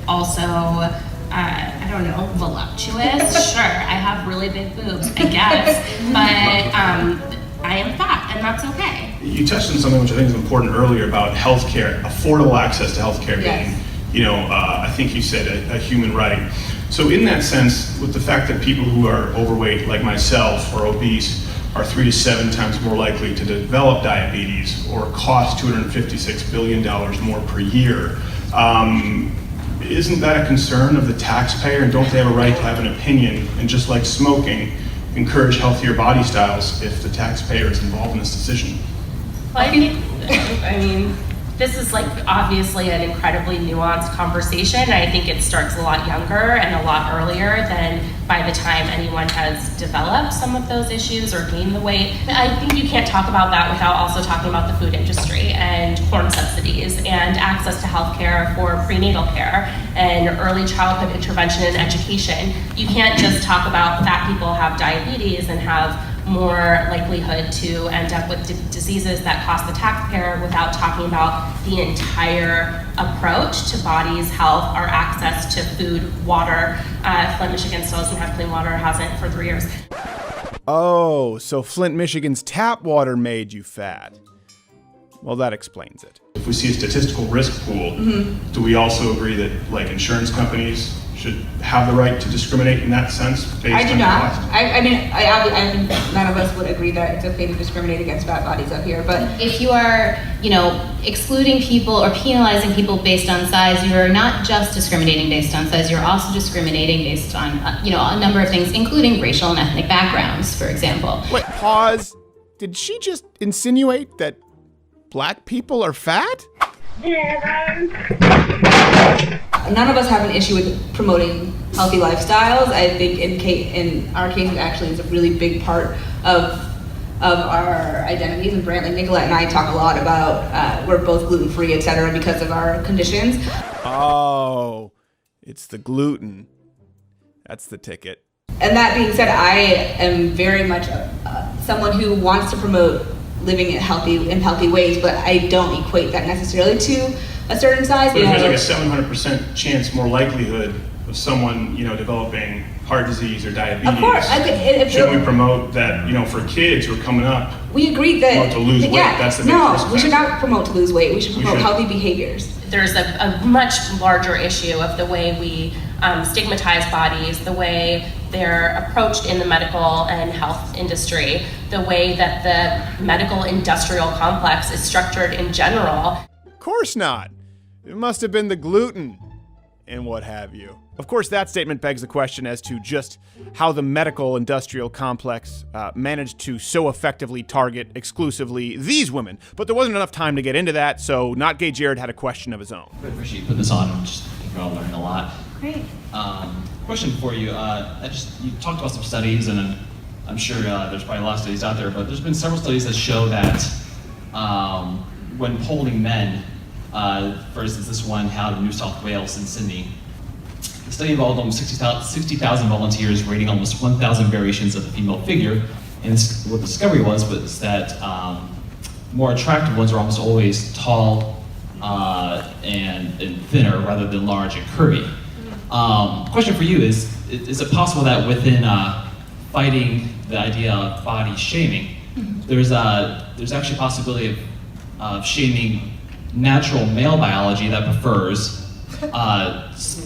also, I don't know, voluptuous. Sure, I have really big boobs, I guess, but I am fat, and that's okay. You touched on something which I think is important earlier about healthcare, affordable access to healthcare being, I think you said a human right. So in that sense, with the fact that people who are overweight, like myself, or obese, are 3 to 7 times more likely to develop diabetes or cost $256 billion more per year, isn't that a concern of the taxpayer? And don't they have a right to have an opinion? And just like smoking, encourage healthier body styles if the taxpayer is involved in this decision? Well, I mean, this is like obviously an incredibly nuanced conversation. I think it starts a lot younger and a lot earlier than by the time anyone has developed some of those issues or gained the weight. I think you can't talk about that without also talking about the food industry and corn subsidies and access to healthcare for prenatal care and early childhood intervention and education. You can't just talk about fat people have diabetes and have more likelihood to end up with diseases that cost the taxpayer without talking about the entire approach to body's health, our access to food, water. Flint, Michigan still doesn't have clean water, hasn't for 3 years. Oh, so Flint, Michigan's tap water made you fat. Well, that explains it. If we see a statistical risk pool, do we also agree that like insurance companies should have the right to discriminate in that sense based I do on not. cost? I think none of us would agree that it's okay to discriminate against fat bodies up here, but if you are, excluding people or penalizing people based on size, you're not just discriminating based on size, you're also discriminating based on, a number of things, including racial and ethnic backgrounds, for example. Wait, pause. Did she just insinuate that black people are fat? none of us have an issue with promoting healthy lifestyles. I think in our case, it actually is a really big part of our identities. And Brantley, Nicolette, and I talk a lot about we're both gluten-free, et cetera, because of our conditions. Oh, it's the gluten. That's the ticket. And that being said, I am very much someone who wants to promote living in healthy ways, but I don't equate that necessarily to a certain size. But if there's like a 700% chance more likelihood of someone, developing heart disease or diabetes, of course, shouldn't we promote that, for kids who are coming up? We agree that to lose weight. That's the big risk we should factor. not promote to lose weight. We should promote healthy behaviors. There's a much larger issue of the way we stigmatize bodies, the way they're approached in the medical and health industry, the way that the medical industrial complex is structured in general. Of course not. It must have been the gluten and what have you. Of course, that statement begs the question as to just how the medical industrial complex managed to so effectively target exclusively these women. But there wasn't enough time to get into that, so Not Gay Jared had a question of his own. I appreciate you putting this on. I think we're all learning a lot. Great. Question for you. You talked about some studies, and I'm sure there's probably a lot of studies out there, but there's been several studies that show that when polling men, for instance, this one out of New South Wales in Sydney, the study involved almost 60,000 volunteers rating almost 1,000 variations of the female figure, and what the discovery was that more attractive ones are almost always tall and thinner rather than large and curvy. Question for you is it possible that within fighting the idea of body shaming, there's actually a possibility of shaming natural male biology that prefers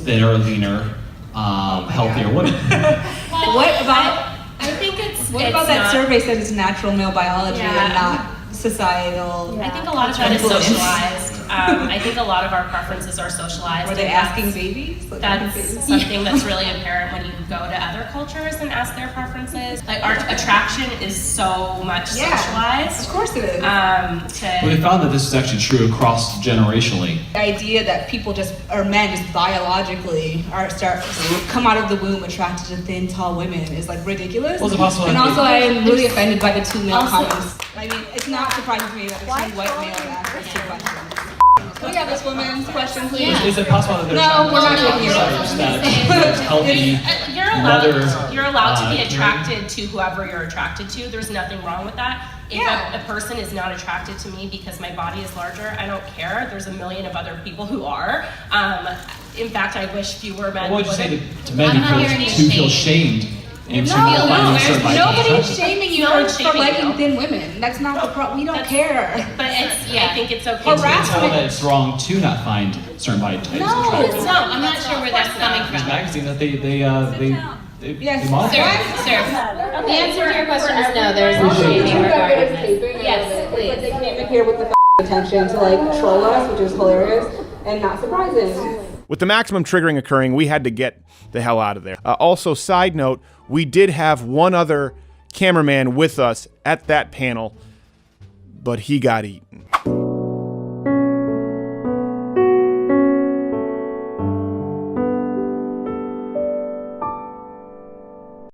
thinner, leaner, healthier women? Well, What about I think what about that survey says it's natural male biology and not societal? I think a lot of that is socialized. I think a lot of our preferences are socialized. Were they asking babies? That's something that's really apparent when you go to other cultures and ask their preferences. Like our attraction is so much socialized. Of course it is. But they found that this is actually true across generationally. The idea that men just biologically come out of the womb attracted to thin, tall women is like ridiculous. Was it possible? And also, I am really offended by the two male comments. I mean, it's not surprising to me that the two white males asked those two questions. Can we have this woman's question, please? Yeah. Is it possible that there's No, we're not taking it. that healthy You're allowed to be attracted to whoever you're attracted to. There's nothing wrong with that. If a person is not attracted to me because my body is larger, I don't care. There's a million of other people who are. in fact, I wish fewer men What would you say to men I'm not hearing who you feel shame. shamed into No, finding no, certain body Nobody's attractive? shaming you No for, one's shaming liking you. thin women. That's not the problem. We don't That's- care. But it's, Yeah. I think it's okay It's to tell that it's wrong to not find certain body types attractive. No, I'm not sure where that's coming These from. magazines that they Yes. monitor. Sir, the answer to your question is no, there's no shaming regarding this. Yes, please. They came in here with the attention to like troll us, which is hilarious and not surprising. With the maximum triggering occurring, we had to get the hell out of there. Also, side note, we did have one other cameraman with us at that panel, but he got eaten.